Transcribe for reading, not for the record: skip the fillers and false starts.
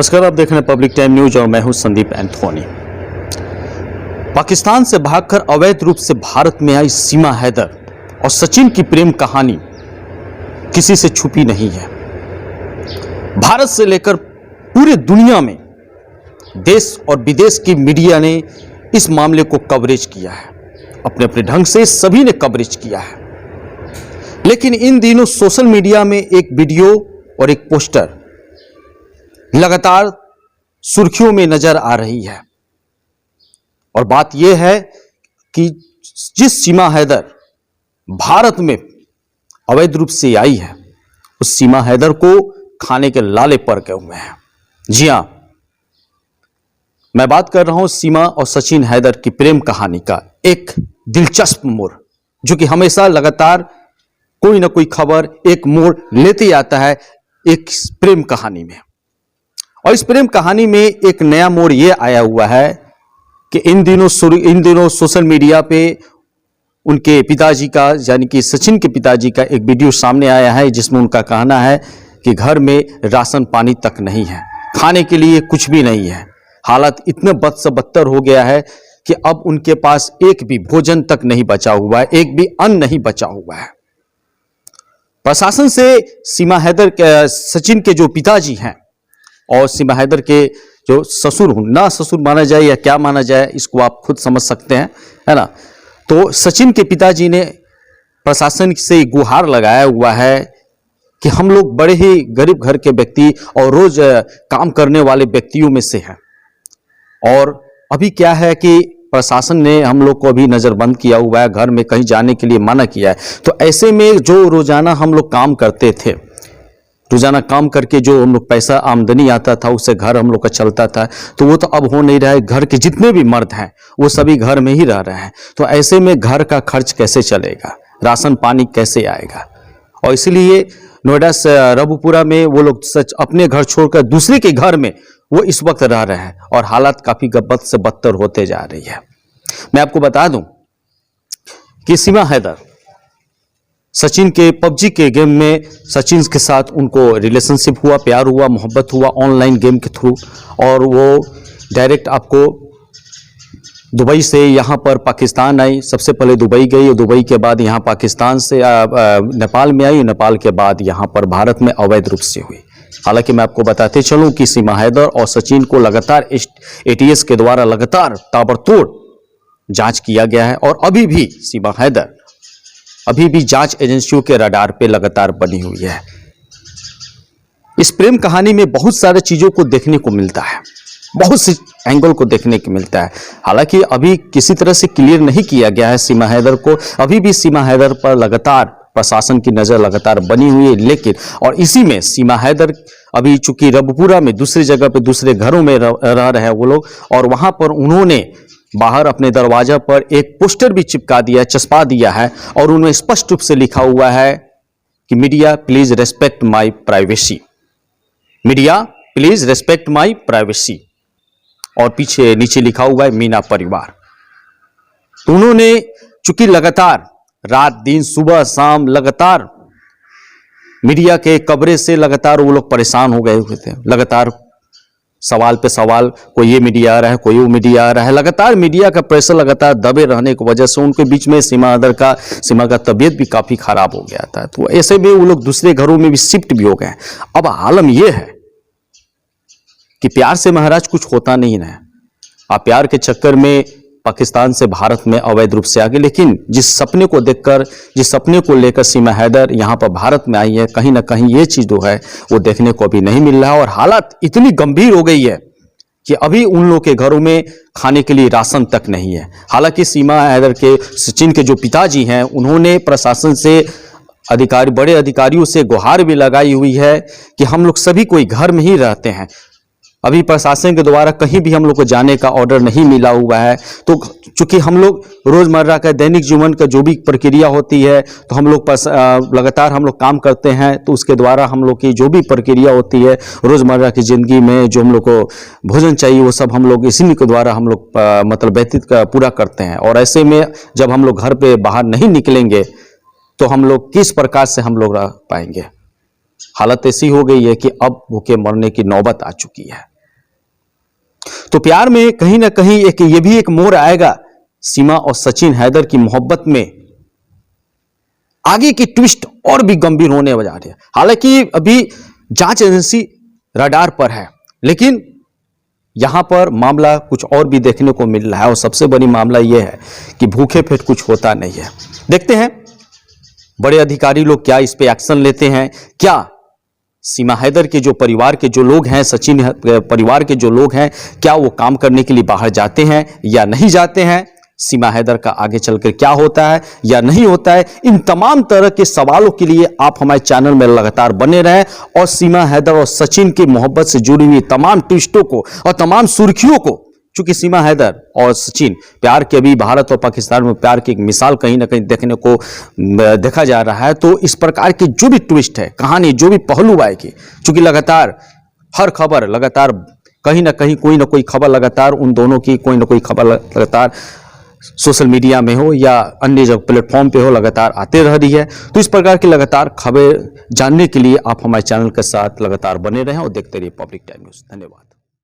नमस्कार, आप देख रहे हैं पब्लिक टाइम न्यूज और मैं हूं संदीप एंथोनी। पाकिस्तान से भागकर अवैध रूप से भारत में आई सीमा हैदर और सचिन की प्रेम कहानी किसी से छुपी नहीं है। भारत से लेकर पूरी दुनिया में देश और विदेश की मीडिया ने इस मामले को कवरेज किया है। अपने अपने ढंग से सभी ने कवरेज किया है, लेकिन इन दिनों सोशल मीडिया में एक वीडियो और एक पोस्टर लगातार सुर्खियों में नजर आ रही है। और बात यह है कि जिस सीमा हैदर भारत में अवैध रूप से आई है, उस सीमा हैदर को खाने के लाले पड़ गए हुए हैं। जी हां, मैं बात कर रहा हूं सीमा और सचिन हैदर की प्रेम कहानी का एक दिलचस्प मोड़, जो कि हमेशा लगातार कोई ना कोई खबर एक मोड़ लेते आता है एक प्रेम कहानी में। और इस प्रेम कहानी में एक नया मोड़ यह आया हुआ है कि इन दिनों सोशल मीडिया पे उनके पिताजी का, यानी कि सचिन के पिताजी का एक वीडियो सामने आया है, जिसमें उनका कहना है कि घर में राशन पानी तक नहीं है, खाने के लिए कुछ भी नहीं है। हालत इतने बद से बदतर हो गया है कि अब उनके पास एक भी भोजन तक नहीं बचा हुआ है, एक भी अन्न नहीं बचा हुआ है। प्रशासन से सीमा हैदर के, सचिन के जो पिताजी हैं और सीमा हैदर के जो ससुर, ना ससुर माना जाए या क्या माना जाए, इसको आप खुद समझ सकते हैं, है ना। तो सचिन के पिताजी ने प्रशासन से गुहार लगाया हुआ है कि हम लोग बड़े ही गरीब घर के व्यक्ति और रोज काम करने वाले व्यक्तियों में से हैं, और अभी क्या है कि प्रशासन ने हम लोग को अभी नजरबंद किया हुआ है, घर में कहीं जाने के लिए मना किया है। तो ऐसे में जो रोजाना हम लोग काम करते थे, रोजाना काम करके जो हम लोग पैसा आमदनी आता था, उससे घर हम लोग का चलता था, तो वो तो अब हो नहीं रहा है। घर के जितने भी मर्द हैं वो सभी घर में ही रह रहे हैं। तो ऐसे में घर का खर्च कैसे चलेगा, राशन पानी कैसे आएगा। और इसलिए नोएडा से रबुपुरा में वो लोग सच अपने घर छोड़कर दूसरे के घर में वो इस वक्त रह रहे हैं, और हालात काफी बद से बदतर होते जा रही है। मैं आपको बता दूं कि सीमा हैदर सचिन के पबजी के गेम में सचिन के साथ उनको रिलेशनशिप हुआ, प्यार हुआ, मोहब्बत हुआ ऑनलाइन गेम के थ्रू, और वो डायरेक्ट आपको दुबई से यहाँ पर पाकिस्तान आई। सबसे पहले दुबई गई और दुबई के बाद यहाँ पाकिस्तान से नेपाल में आई, नेपाल के बाद यहाँ पर भारत में अवैध रूप से हुई। हालांकि मैं आपको बताते चलूं कि सीमा हैदर और सचिन को लगातार एटीएस के द्वारा लगातार ताबड़तोड़ जांच किया गया है, और अभी भी सीमा हैदर अभी भी जांच एजेंसियों के रडार पे लगातार बनी हुई है। इस प्रेम कहानी में बहुत सारे चीजों को देखने को मिलता है, बहुत सी एंगल को देखने को मिलता है। हालांकि अभी किसी तरह से क्लियर नहीं किया गया है सीमा हैदर को, अभी भी सीमा हैदर पर लगातार प्रशासन की नजर लगातार बनी हुई है। लेकिन और इसी में सीमा हैदर अभी चूंकि रबपुरा में दूसरी जगह पे दूसरे घरों में रह रहे हैं वो लोग, और वहां पर उन्होंने बाहर अपने दरवाजा पर एक पोस्टर भी चिपका दिया, चस्पा दिया है, और उन्हें स्पष्ट रूप से लिखा हुआ है कि media please respect my privacy, media please respect my privacy, और पीछे नीचे लिखा हुआ है मीना परिवार। तो उन्होंने चूंकि लगातार रात दिन सुबह शाम लगातार मीडिया के कवरेज से लगातार वो लोग परेशान हो गए हुए थे। लगातार सवाल पे सवाल, कोई ये मीडिया आ रहा है, कोई वो मीडिया आ रहा है, लगातार मीडिया का प्रेशर लगातार दबे रहने की वजह से उनके बीच में सीमा का तबीयत भी काफी खराब हो गया था। तो ऐसे में वो लोग दूसरे घरों में भी शिफ्ट भी हो गए। अब आलम यह है कि प्यार से महाराज कुछ होता नहीं है। आप प्यार के चक्कर में पाकिस्तान से भारत में अवैध रूप से आ गए, लेकिन जिस सपने को देखकर, जिस सपने को लेकर सीमा हैदर यहाँ पर भारत में आई है, कहीं ना कहीं ये चीज जो है वो देखने को अभी नहीं मिल रहा है। और हालत इतनी गंभीर हो गई है कि अभी उन लोगों के घरों में खाने के लिए राशन तक नहीं है। हालांकि सीमा हैदर के, सचिन के जो पिताजी हैं, उन्होंने प्रशासन से बड़े अधिकारियों से गुहार भी लगाई हुई है कि हम लोग सभी कोई घर में ही रहते हैं। अभी प्रशासन के द्वारा कहीं भी हम लोग को जाने का ऑर्डर नहीं मिला हुआ है। तो चूंकि हम लोग रोजमर्रा का दैनिक जीवन का जो भी प्रक्रिया होती है, तो हम लोग लगातार हम लोग काम करते हैं, तो उसके द्वारा हम लोग की जो भी प्रक्रिया होती है रोजमर्रा की जिंदगी में, जो हम लोग को भोजन चाहिए, वो सब हम लोग इसी के द्वारा हम लोग मतलब व्यतीत पूरा करते हैं। और ऐसे में जब हम लोग घर पे बाहर नहीं निकलेंगे तो हम लोग किस प्रकार से हम लोग रह पाएंगे। हालत ऐसी हो गई है कि अब भूखे मरने की नौबत आ चुकी है। तो प्यार में कहीं ना कहीं ये भी एक मोड़ आएगा सीमा और सचिन हैदर की मोहब्बत में। आगे की ट्विस्ट और भी गंभीर होने जा रही है। हालांकि अभी जांच एजेंसी रडार पर है, लेकिन यहां पर मामला कुछ और भी देखने को मिल रहा है। और सबसे बड़ी मामला यह है कि भूखे पेट कुछ होता नहीं है। देखते हैं बड़े अधिकारी लोग क्या इस पे एक्शन लेते हैं। क्या सीमा हैदर के जो परिवार के जो लोग हैं, सचिन परिवार के जो लोग हैं, क्या वो काम करने के लिए बाहर जाते हैं या नहीं जाते हैं? सीमा हैदर का आगे चलकर क्या होता है या नहीं होता है? इन तमाम तरह के सवालों के लिए आप हमारे चैनल में लगातार बने रहें और सीमा हैदर और सचिन की मोहब्बत से जुड़ी हुई तमाम ट्विस्टों को और तमाम सुर्खियों को, चूंकि सीमा हैदर और सचिन प्यार के अभी भारत और पाकिस्तान में प्यार की एक मिसाल कहीं ना कहीं देखने को देखा जा रहा है, तो इस प्रकार की जो भी ट्विस्ट है, कहानी जो भी पहलू आएगी, चूंकि लगातार हर खबर लगातार कहीं ना कहीं कोई ना कोई खबर लगातार उन दोनों की कोई ना कोई खबर लगातार सोशल मीडिया में हो या अन्य जब प्लेटफॉर्म पे हो लगातार आते रह रही है। तो इस प्रकार की लगातार खबर जानने के लिए आप हमारे चैनल के साथ लगातार बने रहें और देखते रहिए पब्लिक टाइम न्यूज़। धन्यवाद।